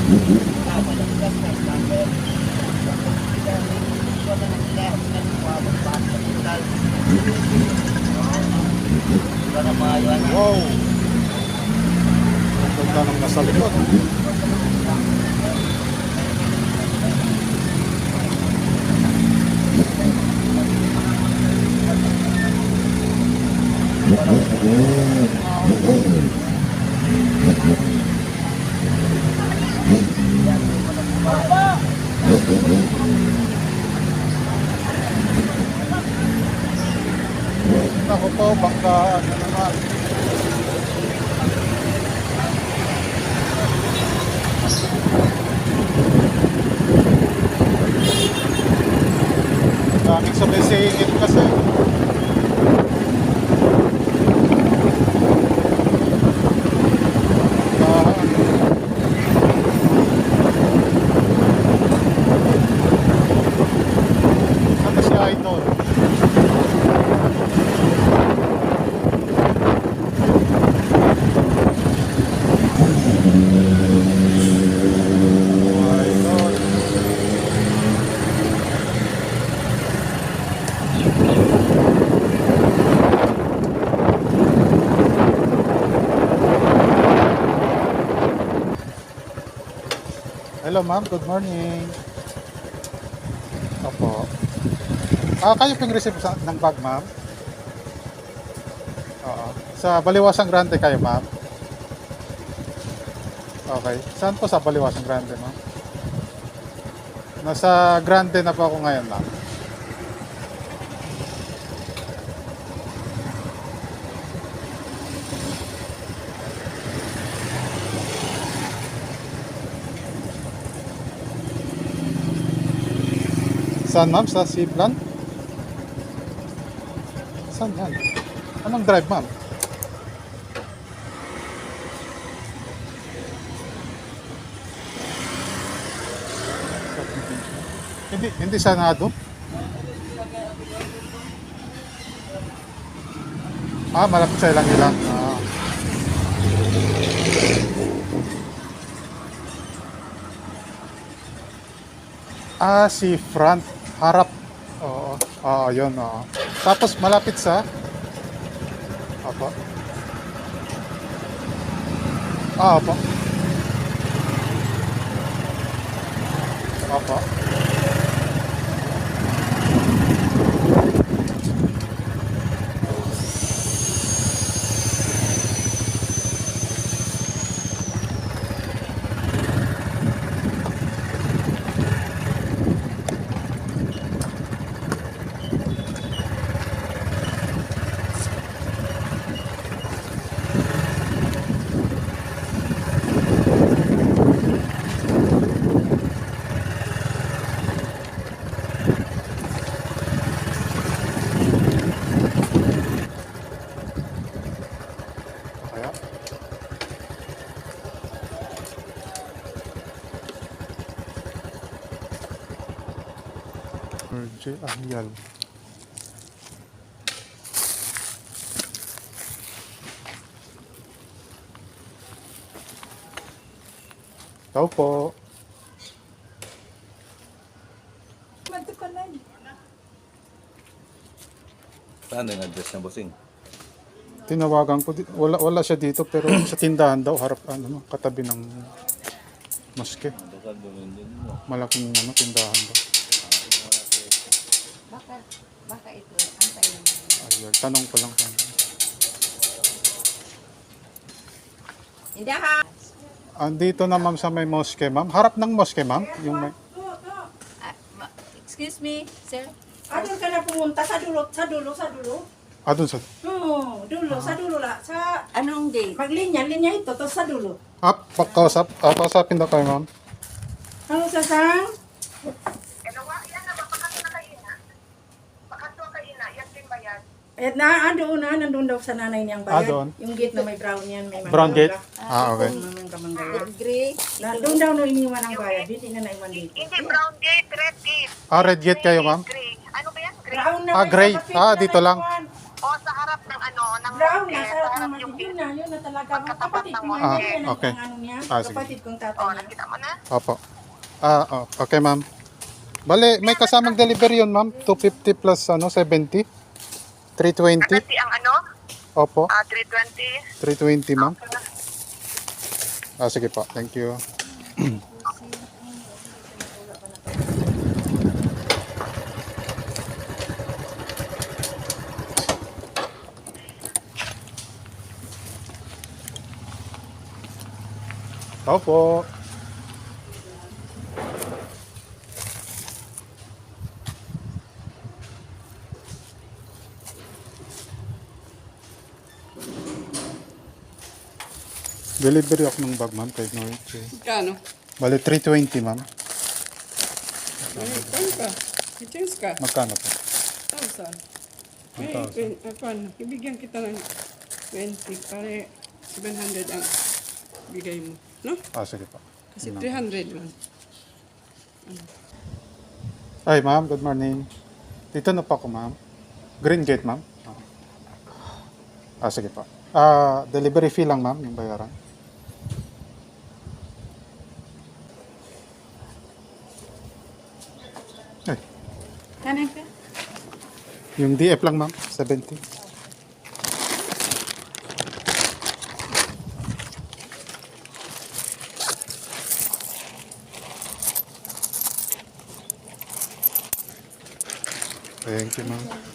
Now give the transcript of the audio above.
Wow! Ang ganda ng nasa likod. Ako po, banggaan na naman. Daming sumisingit kasi. Ano si Idol? Hello ma'am, good morning. Opo. Kayo pong receive ng bag ma'am? Oo. Sa Baliwasang Grande kayo ma'am? Okay. Saan po sa Baliwasang Grande ma'am? Nasa Grande na po ako ngayon ma'am. Saan ma'am? Sa Seaplant? Saan yan? Anong drive ma'am? Hindi Senado? Malapit sa ilang. Seafront. Harap. Oo. Yun. Oo. Tapos malapit sa Opo. Opo. Opo. Kaya? RJ Ahyal. Tao po. Saan yung address ng bossing? Tinawagan ko, wala siya dito pero sa tindahan daw, harap katabi ng maske. Malaking tindahan daw. Baka ito, antayin mo. Ayun, tanong ko lang kung Hindi ha. andito na ma'am sa may moske ma'am. Harap ng moske ma'am. Yung may... Excuse me, sir. Doon ka na pumunta sa dulo. Dun sa... Oo, dulo, sa dulo la. Sa Anong date? maglinya ito, to sa dulo. Kausapin daw kayo ma'am. Ano sa sang? Nandun daw sa nanay niyang bayad. Doon? Yung gate na may brown yan, may Brown gate? Okay. Mamang kamanggaya. Gray. Doon daw no iniwan ang bayad, hindi na naiwan dito. Hindi, brown gate, red gate. Red gate kayo ma'am? Gray. Ano ba yan? Gray? Brown na Gray. may kapit na Dito lang. naiwan. O, sa harap ng Brown na, market, sa harap ng yung yun na talaga. Mga kapatid ko nga Ah, yan okay. ang ano niya. Ah, sige. Kapatid kong tatay Oh, niya. nakita mo na? Opo. Okay, ma'am. Bale, may kasamang delivery yun, ma'am. 250 plus 70. 320. Kasi ang ano? Opo. 320. 320, ma'am. Sige po. Thank you. Opo. Delivery ako ng bag, ma'am, kay Noche. Kano? Bale, 320, ma'am. Kano ka? I-change ka? Magkano po? 1,000. 1,000. Ano? Ibigyan kita ng 20 pare 700 ang bigay mo. No? Sige po. Kasi 300 lang. Ay, ma'am, good morning. Dito na po ako, ma'am. Green Gate, ma'am. Sige po. Delivery fee lang, ma'am, yung bayaran. Ay, Kanan ka? yung DF lang, ma'am, 70. Thank you, ma'am.